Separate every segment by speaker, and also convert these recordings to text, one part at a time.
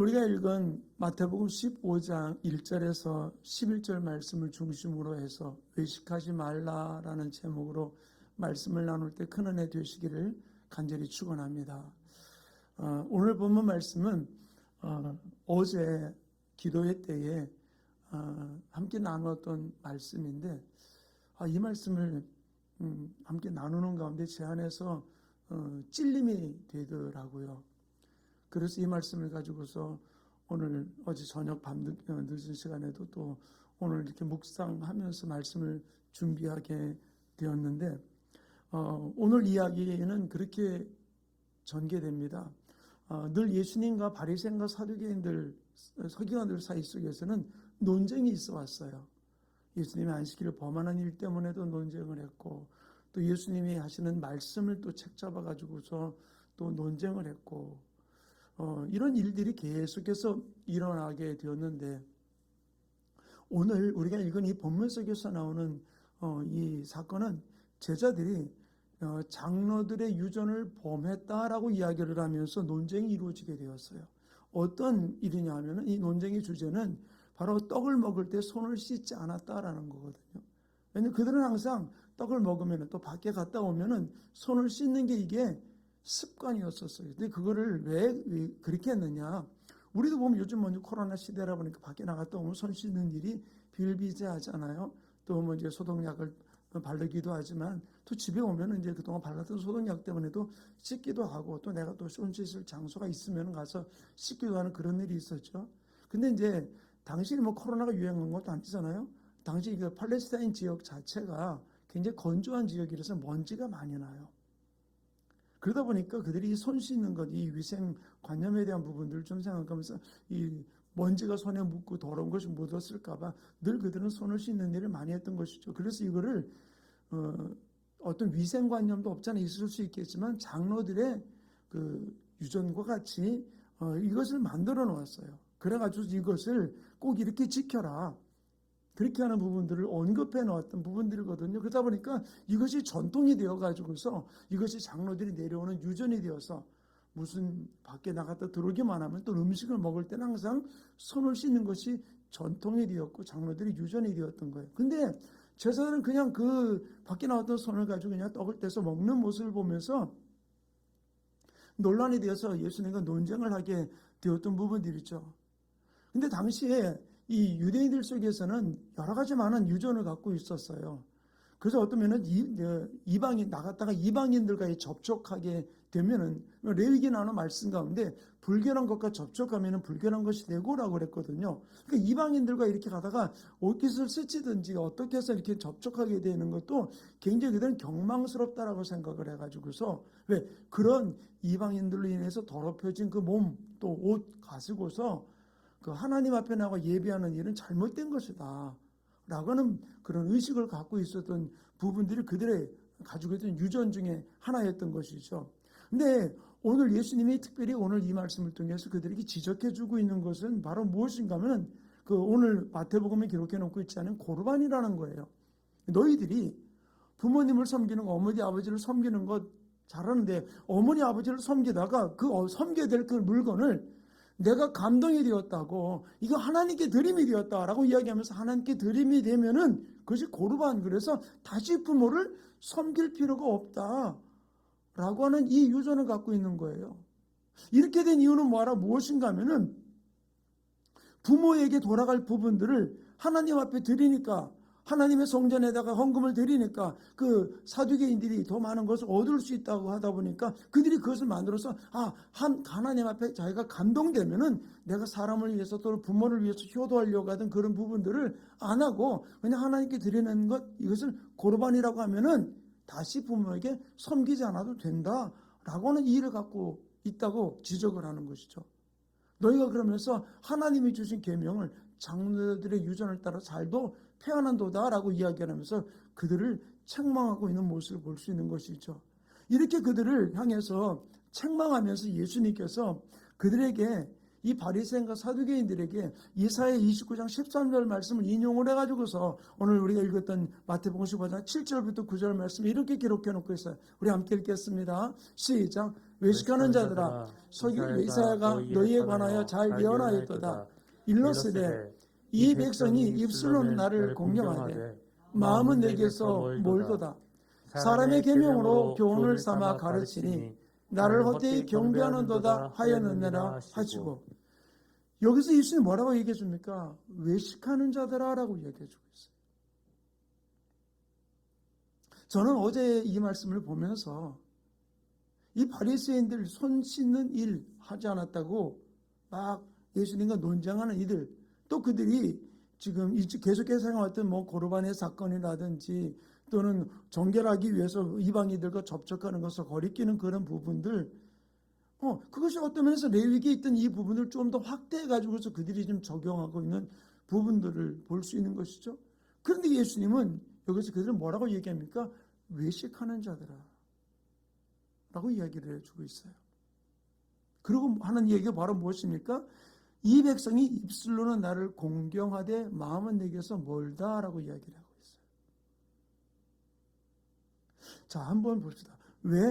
Speaker 1: 우리가 읽은 마태복음 15장 1절에서 11절 말씀을 중심으로 해서 외식하지 말라라는 제목으로 말씀을 나눌 때 큰 은혜 되시기를 간절히 축원합니다. 오늘 본문 말씀은 어제 기도회 때에 함께 나누었던 말씀인데 이 말씀을 함께 나누는 가운데 제 안에서 찔림이 되더라고요. 그래서 이 말씀을 가지고서 오늘 어제 저녁 늦은 시간에도 또 오늘 이렇게 묵상하면서 말씀을 준비하게 되었는데 오늘 이야기는 그렇게 전개됩니다. 늘 예수님과 바리새인과 사두개인들, 서기관들 사이 속에서는 논쟁이 있어 왔어요. 예수님의 안식일을 범하는 일 때문에도 논쟁을 했고 또 예수님이 하시는 말씀을 또 책잡아 가지고서 또 논쟁을 했고 이런 일들이 계속해서 일어나게 되었는데 오늘 우리가 읽은 이 본문 속에서 나오는 이 사건은 제자들이 장로들의 유전을 범했다라고 이야기를 하면서 논쟁이 이루어지게 되었어요. 어떤 일이냐 하면 이 논쟁의 주제는 바로 떡을 먹을 때 손을 씻지 않았다라는 거거든요. 왜냐하면 그들은 항상 떡을 먹으면 또 밖에 갔다 오면 손을 씻는 게 이게 습관이었었어요. 근데 그거를 왜 그렇게 했느냐? 우리도 보면 요즘 코로나 시대라 보니까 밖에 나갔다 오면 손 씻는 일이 비일비재하잖아요. 또 뭐 이제 소독약을 바르기도 하지만 또 집에 오면 이제 그동안 발랐던 소독약 때문에도 씻기도 하고 또 내가 또 손 씻을 장소가 있으면 가서 씻기도 하는 그런 일이 있었죠. 근데 이제 당시 코로나가 유행한 것도 아니잖아요. 당시 그 팔레스타인 지역 자체가 굉장히 건조한 지역이라서 먼지가 많이 나요. 그러다 보니까 그들이 손 씻는 것, 이 위생관념에 대한 부분들을 좀 생각하면서 이 먼지가 손에 묻고 더러운 것이 묻었을까봐 늘 그들은 손을 씻는 일을 많이 했던 것이죠. 그래서 이거를 어떤 위생관념도 없잖아요. 있을 수 있겠지만 장로들의 그 유전과 같이 이것을 만들어 놓았어요. 그래가지고 이것을 꼭 이렇게 지켜라. 그렇게 하는 부분들을 언급해 놓았던 부분들이거든요. 그러다 보니까 이것이 전통이 되어가지고서 이것이 장로들이 내려오는 유전이 되어서 무슨 밖에 나갔다 들어오기만 하면 또 음식을 먹을 때는 항상 손을 씻는 것이 전통이 되었고 장로들이 유전이 되었던 거예요. 근데 제자들은 그냥 그 밖에 나왔던 손을 가지고 그냥 떡을 떼서 먹는 모습을 보면서 논란이 되어서 예수님과 논쟁을 하게 되었던 부분들이죠. 근데 당시에 이 유대인들 속에서는 여러 가지 많은 유전을 갖고 있었어요. 그래서 어떤 면은 이방인 나갔다가 이방인들과 접촉하게 되면은 레위기 나오는 말씀 가운데 불결한 것과 접촉하면은 불결한 것이 되고라고 그랬거든요. 그러니까 이방인들과 이렇게 가다가 옷깃을 스치든지 어떻게 해서 이렇게 접촉하게 되는 것도 굉장히 그들은 경망스럽다라고 생각을 해가지고서 왜 그런 이방인들로 인해서 더럽혀진 그 몸 또 옷 가지고서 그 하나님 앞에 나가 예배하는 일은 잘못된 것이다 라고 하는 그런 의식을 갖고 있었던 부분들이 그들의 가지고 있던 유전 중에 하나였던 것이죠. 근데 오늘 예수님이 특별히 오늘 이 말씀을 통해서 그들에게 지적해 주고 있는 것은 바로 무엇인가 하면 그 오늘 마태복음에 기록해 놓고 있지 않은 고르반이라는 거예요. 너희들이 부모님을 섬기는 거, 어머니 아버지를 섬기는 것 잘하는데 어머니 아버지를 섬기다가 그 섬겨야 될 그 물건을 내가 감동이 되었다고 이거 하나님께 드림이 되었다라고 이야기하면서 하나님께 드림이 되면은 그것이 고르반, 그래서 다시 부모를 섬길 필요가 없다라고 하는 이 유전을 갖고 있는 거예요. 이렇게 된 이유는 무엇인가 하면은 부모에게 돌아갈 부분들을 하나님 앞에 드리니까 하나님의 성전에다가 헌금을 드리니까 그 사두개인들이 더 많은 것을 얻을 수 있다고 하다 보니까 그들이 그것을 만들어서 하나님 앞에 자기가 감동되면은 내가 사람을 위해서 또 부모를 위해서 효도하려고 하던 그런 부분들을 안 하고 그냥 하나님께 드리는 것, 이것을 고르반이라고 하면은 다시 부모에게 섬기지 않아도 된다라고 하는 이해를 갖고 있다고 지적을 하는 것이죠. 너희가 그러면서 하나님이 주신 계명을 장로들의 유전을 따라 잘도 패하는도다라고 이야기하면서 그들을 책망하고 있는 모습을 볼 수 있는 것이죠. 이렇게 그들을 향해서 책망하면서 예수님께서 그들에게 이 바리새인과 사두개인들에게 이사야 29장 13절 말씀을 인용을 해가지고서 오늘 우리가 읽었던 마태복음 15장 7절부터 9절 말씀 이렇게 기록해 놓고 있어요. 우리 함께 읽겠습니다. 시작. 외식하는 자들아 서기 이사야가 너희에 관하여 잘 예언하였도다. 일러스되 이 백성이 입술로는 나를 공경하되 마음은 내게서 멀도다. 사람의 계명으로 교훈을 삼아 가르치니 나를 헛되이 경배하는도다 하였느니라 하시고, 여기서 예수님이 뭐라고 얘기해 줍니까? 외식하는 자들아라고 얘기해 주고 있어요. 저는 어제 이 말씀을 보면서 이 바리새인들 손 씻는 일 하지 않았다고 막 예수님과 논쟁하는 이들, 또 그들이 지금 계속해서 생각했던 뭐 고르반의 사건이라든지 또는 정결하기 위해서 이방인들과 접촉하는 것을 거리끼는 그런 부분들, 그것이 어떤 면에서 레위기에 있던 이 부분을 좀 더 확대해 가지고서 그들이 지금 적용하고 있는 부분들을 볼 수 있는 것이죠. 그런데 예수님은 여기서 그들은 뭐라고 얘기합니까? 외식하는 자들아 라고 이야기를 해주고 있어요. 그리고 하는 얘기가 바로 무엇입니까? 이 백성이 입술로는 나를 공경하되 마음은 내게서 멀다라고 이야기를 하고 있어요. 자, 한번 봅시다. 왜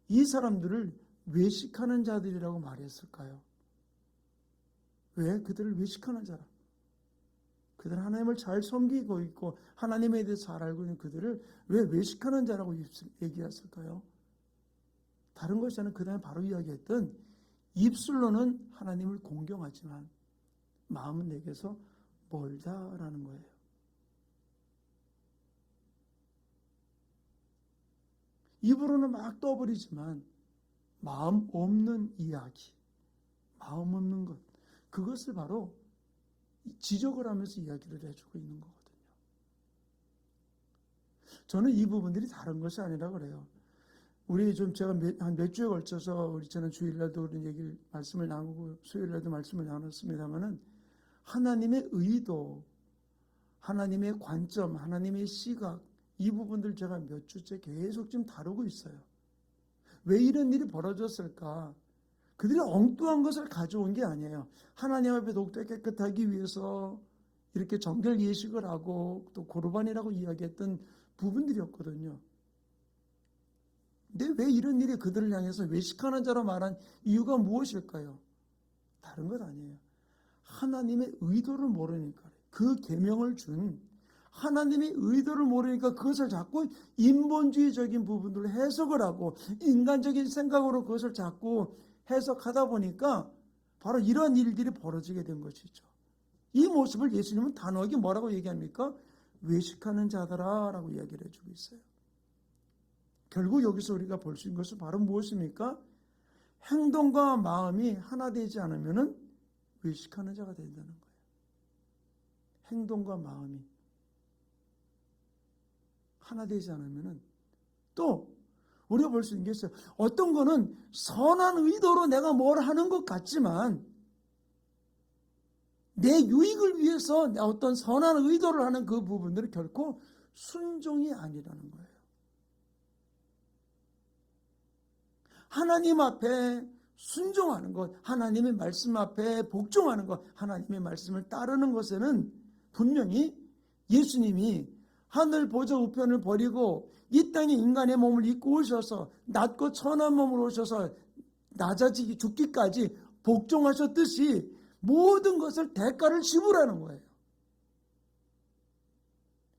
Speaker 1: 이 사람들을 외식하는 자들이라고 말했을까요? 왜 그들을 외식하는 자라? 그들은 하나님을 잘 섬기고 있고 하나님에 대해서 잘 알고 있는 그들을 왜 외식하는 자라고 얘기했을까요? 다른 것이 아니라 그 다음에 바로 이야기했던 입술로는 하나님을 공경하지만 마음은 내게서 멀다라는 거예요. 입으로는 막 떠버리지만 마음 없는 이야기, 마음 없는 것, 그것을 바로 지적을 하면서 이야기를 해주고 있는 거거든요. 저는 이 부분들이 다른 것이 아니라 그래요. 우리 좀 제가 한 몇 주에 걸쳐서 저는 주일날도 그런 얘기를 말씀을 나누고 수요일날도 말씀을 나눴습니다만은 하나님의 의도, 하나님의 관점, 하나님의 시각, 이 부분들 제가 몇 주째 계속 좀 다루고 있어요. 왜 이런 일이 벌어졌을까? 그들이 엉뚱한 것을 가져온 게 아니에요. 하나님 앞에 독도 깨끗하기 위해서 이렇게 정결 예식을 하고 또 고르반이라고 이야기했던 부분들이었거든요. 근데 왜 이런 일이 그들을 향해서 외식하는 자로 말한 이유가 무엇일까요? 다른 것 아니에요. 하나님의 의도를 모르니까, 그 계명을 준 하나님의 의도를 모르니까 그것을 자꾸 인본주의적인 부분들로 해석을 하고 인간적인 생각으로 그것을 자꾸 해석하다 보니까 바로 이러한 일들이 벌어지게 된 것이죠. 이 모습을 예수님은 단호하게 뭐라고 얘기합니까? 외식하는 자들아 라고 이야기를 해주고 있어요. 결국 여기서 우리가 볼 수 있는 것은 바로 무엇입니까? 행동과 마음이 하나 되지 않으면 외식하는 자가 된다는 거예요. 행동과 마음이 하나 되지 않으면, 또 우리가 볼 수 있는 게 있어요. 어떤 거는 선한 의도로 내가 뭘 하는 것 같지만 내 유익을 위해서 어떤 선한 의도를 하는 그 부분들은 결코 순종이 아니라는 거예요. 하나님 앞에 순종하는 것, 하나님의 말씀 앞에 복종하는 것, 하나님의 말씀을 따르는 것에는 분명히 예수님이 하늘 보좌 우편을 버리고 이 땅에 인간의 몸을 입고 오셔서 낮고 천한 몸으로 오셔서 낮아지기 죽기까지 복종하셨듯이 모든 것을 대가를 지불하는 거예요.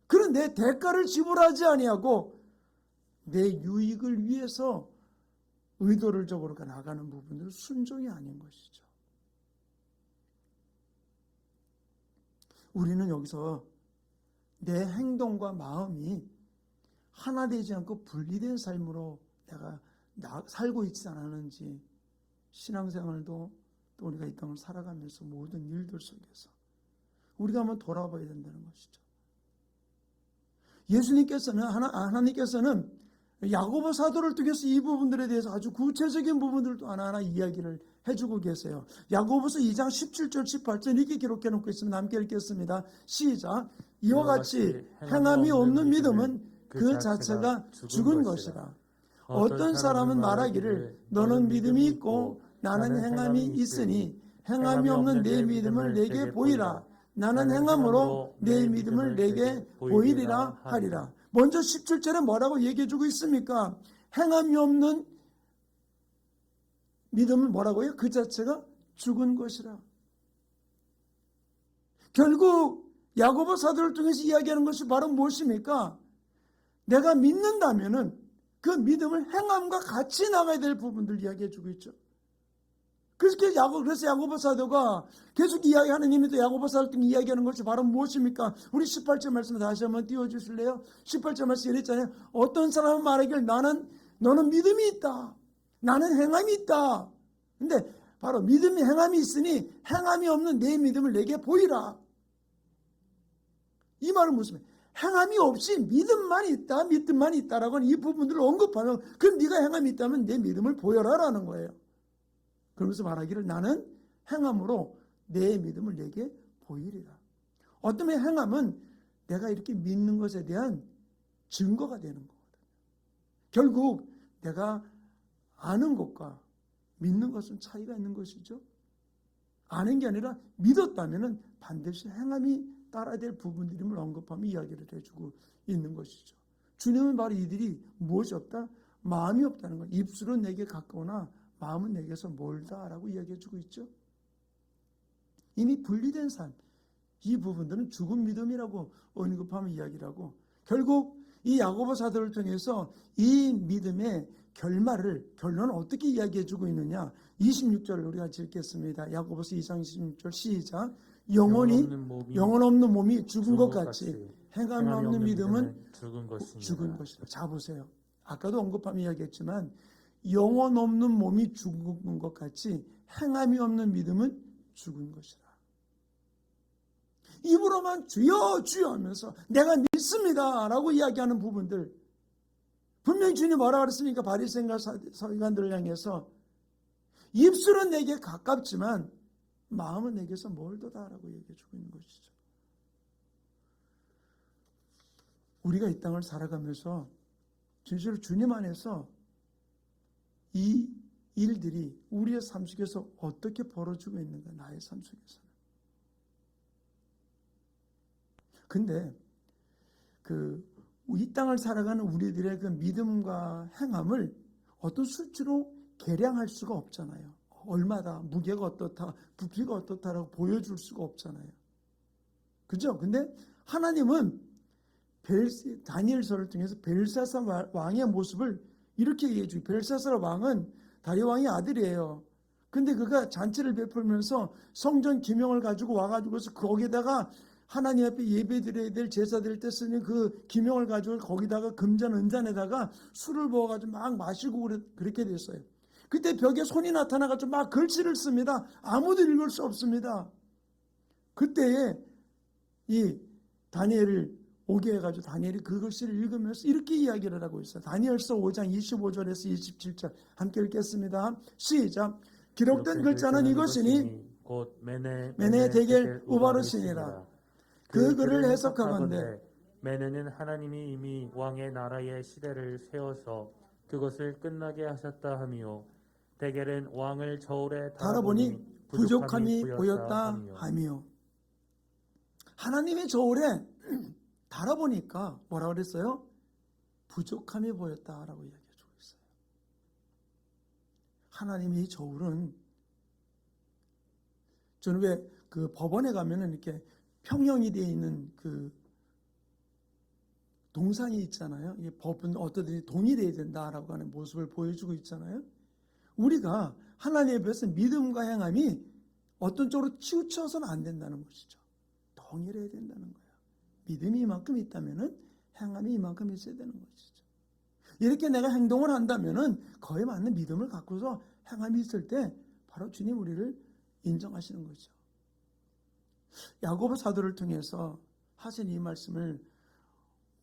Speaker 1: 그런데 대가를 지불하지 아니하고 내 유익을 위해서 의도를 적으로 나가는 부분은 순종이 아닌 것이죠. 우리는 여기서 내 행동과 마음이 하나 되지 않고 분리된 삶으로 내가 살고 있지 않았는지, 신앙생활도 또 우리가 이 땅을 살아가면서 모든 일들 속에서 우리가 한번 돌아봐야 된다는 것이죠. 하나님께서는 야고보 사도를 통해서 이 부분들에 대해서 아주 구체적인 부분들도 하나하나 이야기를 해주고 계세요. 야고보서 2장 17절 18절 이렇게 기록해 놓고 있습니다. 함께 읽겠습니다. 시작. 이와 같이 행함이 없는 믿음은 그 자체가 죽은 것이라. 어떤 사람은 말하기를 너는 믿음이 있고 나는 행함이 있으니 행함이 없는 내 믿음을 내게 보이라. 나는 행함으로 내 믿음을 내게 보이리라 하리라. 먼저 17절에 뭐라고 얘기해 주고 있습니까? 행함이 없는 믿음은 뭐라고요? 그 자체가 죽은 것이라. 결국 야고보 사도를 통해서 이야기하는 것이 바로 무엇입니까? 내가 믿는다면은 그 믿음을 행함과 같이 나가야 될 부분들 이야기해 주고 있죠. 그래서 야고보 사도가 계속 하나님이 또 야고보 사도를 통해 이야기하는 것이 바로 무엇입니까? 우리 18절 말씀 다시 한번 띄워주실래요? 18절 말씀 이랬잖아요. 어떤 사람은 말하길 너는 믿음이 있다. 나는 행함이 있다. 근데 바로 믿음이 행함이 있으니 행함이 없는 내 믿음을 내게 보이라. 이 말은 무슨 말이에요? 행함이 없이 믿음만 있다라고 하는 이 부분들을 언급하면 그럼 네가 행함이 있다면 내 믿음을 보여라라는 거예요. 그러면서 말하기를 나는 행함으로 내 믿음을 내게 보이리라. 어떤 행함은 내가 이렇게 믿는 것에 대한 증거가 되는 거거든요. 결국 내가 아는 것과 믿는 것은 차이가 있는 것이죠. 아는 게 아니라 믿었다면 반드시 행함이 따라야 될 부분들임을 언급하며 이야기를 해주고 있는 것이죠. 주님은 바로 이들이 무엇이 없다? 마음이 없다는 것. 입술은 내게 가까우나 마음은 내게서 멀다라고 이야기해주고 있죠. 이미 분리된 삶, 이 부분들은 죽은 믿음이라고 언급하며 이야기를 하고 결국 이 야고보 사도를 통해서 이 믿음의 결론을 어떻게 이야기해주고 있느냐. 26절을 우리가 읽겠습니다. 야고보서 2장 26절 시작. 영혼 없는 몸이 죽은 것 같이 행함이 없는 믿음은 죽은 것이다. 자 보세요. 아까도 언급하며 이야기했지만 영혼 없는 몸이 죽은 것 같이 행함이 없는 믿음은 죽은 것이라. 입으로만 주여 주여 하면서 내가 믿습니다 라고 이야기하는 부분들, 분명히 주님이 뭐라고 그랬습니까? 바리새인과 서기관들을 향해서 입술은 내게 가깝지만 마음은 내게서 멀도다라고 얘기해 주고 있는 것이죠. 우리가 이 땅을 살아가면서 진실로 주님 안에서 이 일들이 우리의 삶 속에서 어떻게 벌어지고 있는가, 나의 삶 속에서는. 근데 이 땅을 살아가는 우리들의 그 믿음과 행함을 어떤 수치로 계량할 수가 없잖아요. 얼마다, 무게가 어떻다, 부피가 어떻다라고 보여줄 수가 없잖아요. 그죠? 근데 하나님은 다니엘서를 통해서 벨사살 왕의 모습을 이렇게 얘기해 주고, 벨사살 왕은 다리 왕의 아들이에요. 근데 그가 잔치를 베풀면서 성전 기명을 가지고 와가지고서 거기다가 하나님 앞에 예배 드려야 될 제사 드릴 때 쓰는 그 기명을 가지고 거기다가 금잔 은잔에다가 술을 부어가지고 막 마시고 그렇게 됐어요. 그때 벽에 손이 나타나가지고 막 글씨를 씁니다. 아무도 읽을 수 없습니다. 그때에 이 다니엘을 오게 해가지고 다니엘이 그 글씨를 읽으면서 이렇게 이야기를 하고 있어요. 다니엘서 5장 25절에서 27절 함께 읽겠습니다. 시작. 기록된 글자는 이것이니
Speaker 2: 곧
Speaker 1: 메네 데겔 우바르시니라. 그 글을 해석하건대
Speaker 2: 메네는 하나님이 이미 왕의 나라의 시대를 세워서 그것을 끝나게 하셨다 하며, 데겔은 왕을 저울에
Speaker 1: 달아보니 부족함이 보였다 하며. 하나님의 저울에 달아보니까 뭐라 그랬어요? 부족함이 보였다라고 이야기해주고 있어요. 하나님의 이 저울은, 저는 왜 그 법원에 가면은 이렇게 평형이 되어 있는 그 동상이 있잖아요. 이 법은 어떠든지 동일해야 된다라고 하는 모습을 보여주고 있잖아요. 우리가 하나님 앞에서 믿음과 행함이 어떤 쪽으로 치우쳐서는 안 된다는 것이죠. 동일해야 된다는 거예요. 믿음이 이만큼 있다면은 행함이 이만큼 있어야 되는 것이죠. 이렇게 내가 행동을 한다면은 거에 맞는 믿음을 갖고서 행함이 있을 때 바로 주님 우리를 인정하시는 거죠. 야고보 사도를 통해서 하신 이 말씀을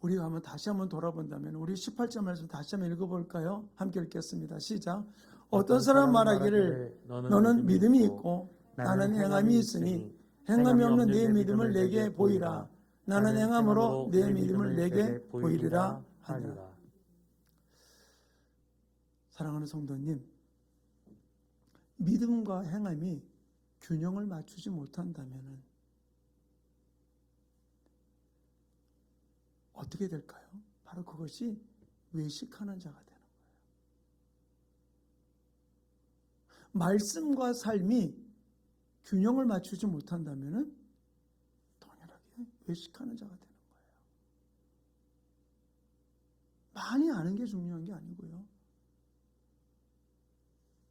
Speaker 1: 우리가 한번 다시 한번 돌아본다면 우리 18절 말씀 다시 한번 읽어볼까요? 함께 읽겠습니다. 시작. 어떤 사람 말하기를 너는 믿음이 있고 나는 행함이 있으니 행함이 없는 내 믿음을 내게 보이라. 나는 행함으로 내 믿음을 내게 보이리라 하니라. 사랑하는 성도님, 믿음과 행함이 균형을 맞추지 못한다면 어떻게 될까요? 바로 그것이 외식하는 자가 되는 거예요. 말씀과 삶이 균형을 맞추지 못한다면 동일하게 외식하는 자가 되는 거예요. 많이 아는 게 중요한 게 아니고요.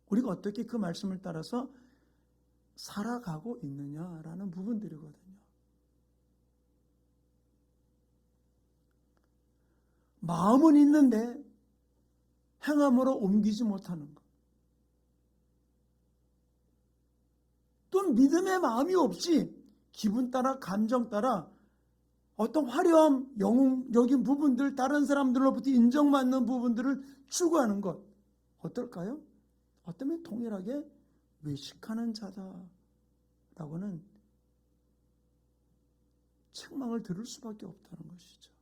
Speaker 1: 우리가 어떻게 그 말씀을 따라서 살아가고 있느냐라는 부분들이거든요. 마음은 있는데 행함으로 옮기지 못하는 것. 또는 믿음의 마음이 없이 기분 따라 감정 따라 어떤 화려함, 영웅적인 부분들, 다른 사람들로부터 인정받는 부분들을 추구하는 것. 어떨까요? 어쩌면 동일하게 외식하는 자다라고는 책망을 들을 수밖에 없다는 것이죠.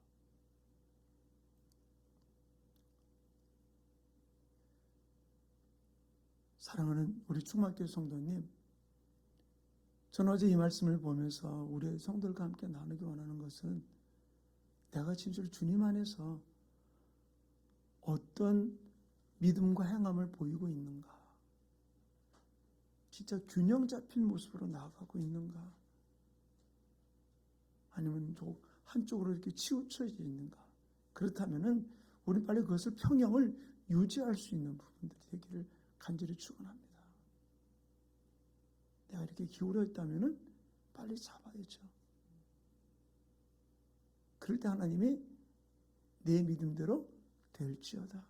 Speaker 1: 사랑하는 우리 충만교회 성도님, 저는 어제 이 말씀을 보면서 우리 성도들과 함께 나누기 원하는 것은 내가 진짜로 주님 안에서 어떤 믿음과 행함을 보이고 있는가, 진짜 균형 잡힌 모습으로 나아가고 있는가, 아니면 한쪽으로 이렇게 치우쳐져 있는가. 그렇다면은 우리 빨리 그것을 평형을 유지할 수 있는 부분들이 되기를 간절히 축원합니다. 내가 이렇게 기울어 있다면은 빨리 잡아야죠. 그럴 때 하나님이 내 믿음대로 될지어다.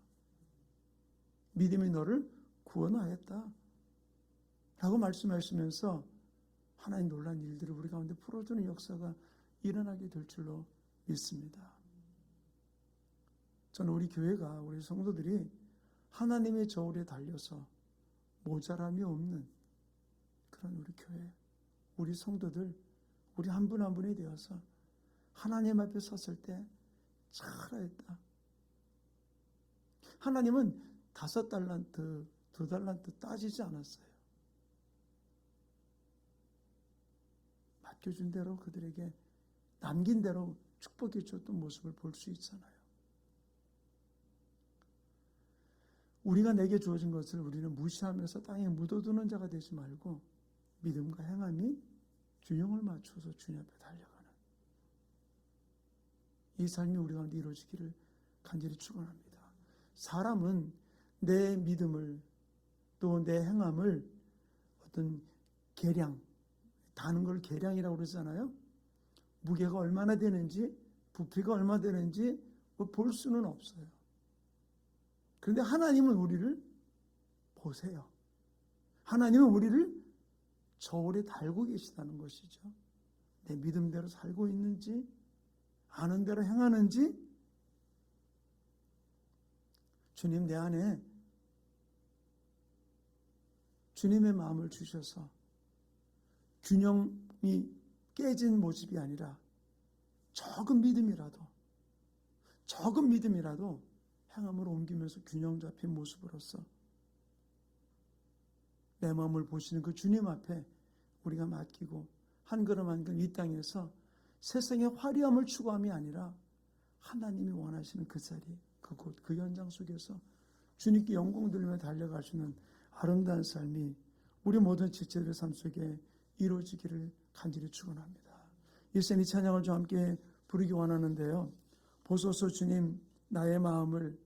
Speaker 1: 믿음이 너를 구원하였다. 라고 말씀하시면서 하나님 놀란 일들을 우리 가운데 풀어주는 역사가 일어나게 될 줄로 믿습니다. 저는 우리 교회가, 우리 성도들이 하나님의 저울에 달려서 모자람이 없는 그런 우리 교회, 우리 성도들, 우리 한 분 한 분이 되어서 하나님 앞에 섰을 때 잘하였다. 하나님은 5달란트, 2달란트 따지지 않았어요. 맡겨준 대로 그들에게 남긴 대로 축복해 줬던 모습을 볼 수 있잖아요. 우리가 내게 주어진 것을 우리는 무시하면서 땅에 묻어두는 자가 되지 말고 믿음과 행함이 균형을 맞춰서 주님 앞에 달려가는 이 삶이 우리 가운데 이루어지기를 간절히 축원합니다. 사람은 내 믿음을 또 내 행함을 어떤 계량, 다는 걸 계량이라고 그러잖아요. 무게가 얼마나 되는지, 부피가 얼마나 되는지 볼 수는 없어요. 그런데 하나님은 우리를 보세요. 하나님은 우리를 저울에 달고 계시다는 것이죠. 내 믿음대로 살고 있는지, 아는 대로 행하는지, 주님 내 안에 주님의 마음을 주셔서 균형이 깨진 모습이 아니라 조금 믿음이라도 행함으로 옮기면서 균형 잡힌 모습으로서 내 마음을 보시는 그 주님 앞에 우리가 맡기고 한 걸음 한 걸음 이 땅에서 세상의 화려함을 추구함이 아니라 하나님이 원하시는 그 자리, 그곳, 그 현장 속에서 주님께 영광 돌리며 달려가시는 아름다운 삶이 우리 모든 지체들의 삶 속에 이루어지기를 간절히 축원합니다. 이 찬양을 좀 함께 부르기 원하는데요. 보소서 주님, 나의 마음을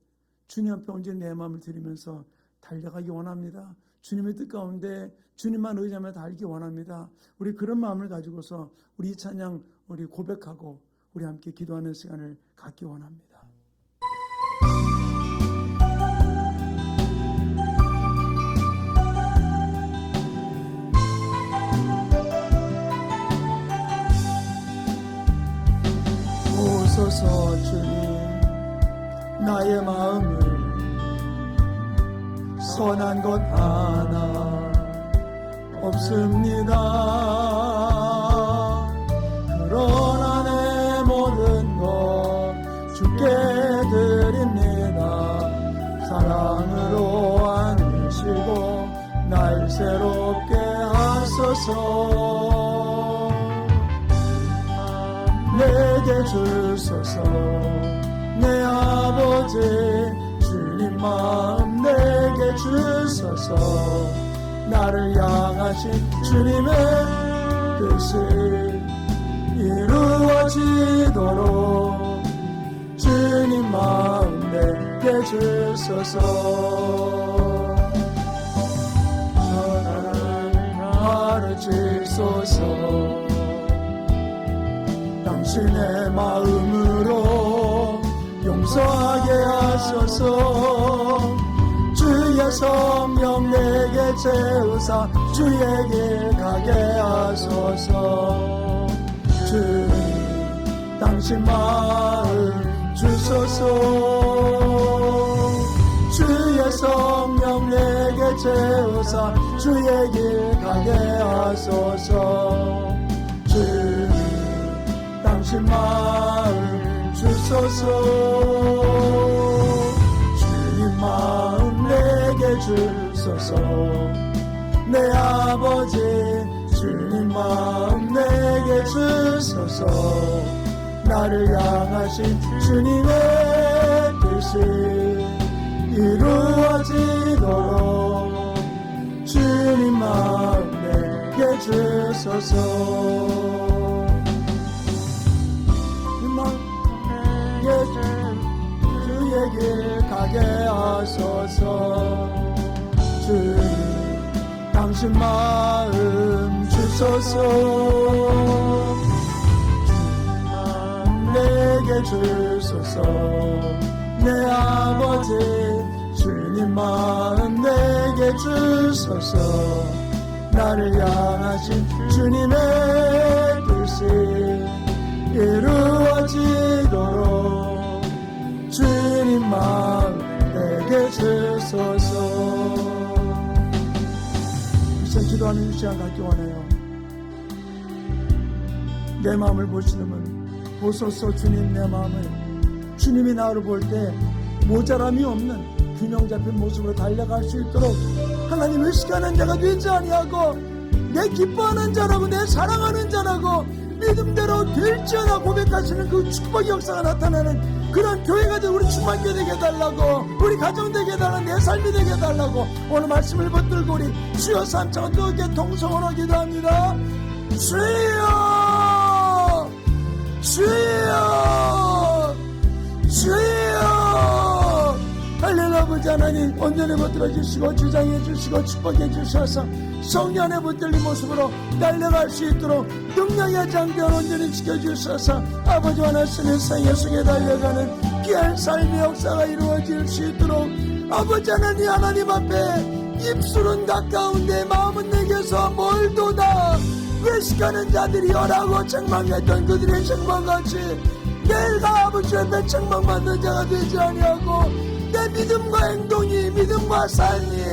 Speaker 1: 주님 앞에 온전히 내 마음을 드리면서 달려가기 원합니다. 주님의 뜻 가운데 주님만 의지하며 달기 원합니다. 우리 그런 마음을 가지고서 우리 이 찬양 우리 고백하고 우리 함께 기도하는 시간을 갖기 원합니다. 오소서 주님, 나의 마음을 선한 것 하나 없습니다. 그러나 내 모든 것 주께 드립니다. 사랑으로 안으시고 날 새롭게 하소서. 내게 주소서 내 아버지 주님 마음 내게 주소서. 나를 향하신 주님의 뜻이 이루어지도록 주님 마음 내게 주소서. 나를 가르치소서. 당신의 마음으로 용서하게 하소서. 주의 성령 내게 채우사 주의 길 가게 하소서. 주님 당신 마음 주소서. 주의 성령 내게 채우사 주의 길 가게 하소서. 주님 당신 마음 주소서. 주님 마음 내게 주소서. 내 아버지 주님 마음 내게 주소서. 나를 향하신 주님의 뜻이 이루어지도록 주님 마음 내게 주소서. 주의 길 가게 하소서. 주님 당신 마음 주소서. 내게 주소서. 내 아버지 주님 마음 내게 주소서. 나를 향하신 주님의 뜻이 이루어지도록 주님 마음 내게 주소서. 이제 기도하는 이 시간 갖기 원해요. 내 마음을 보시는 분 보소서. 주님 내 마음을. 주님이 나를 볼 때 모자람이 없는 균형 잡힌 모습으로 달려갈 수 있도록 하나님 의식하는 자가 되지 아니하고 내 기뻐하는 자라고 내 사랑하는 자라고 믿음대로 될지어다 고백하시는 그 축복의 역사가 나타나는 그런 교회가 되고 우리 충만교회 되게 해달라고 우리 가정 되게 해달라고 내 삶이 되게 해달라고 오늘 말씀을 붙들고 우리 주여 삼창을 뜨겁게 통성으로 기도합니다. 주여 주여 주여 할렐루야. 아버지 하나님 온전히 붙들어 주시고 주장해 주시고 축복해 주셔서 성령 안에 붙들린 모습으로 달려갈 수 있도록 능력의 장대를 온전히 지켜주셔서 아버지와 나스는 생애 속에 달려가는 귀한 삶의 역사가 이루어질 수 있도록 아버지 하나님 앞에 입술은 가까운데 마음은 내게서 멀도다. 외식하는 자들이 열하고 책망했던 그들의 책망같이 내가 아버지 앞에 책망받는 자가 되지 아니하고 내 믿음과 행동이 믿음과 삶이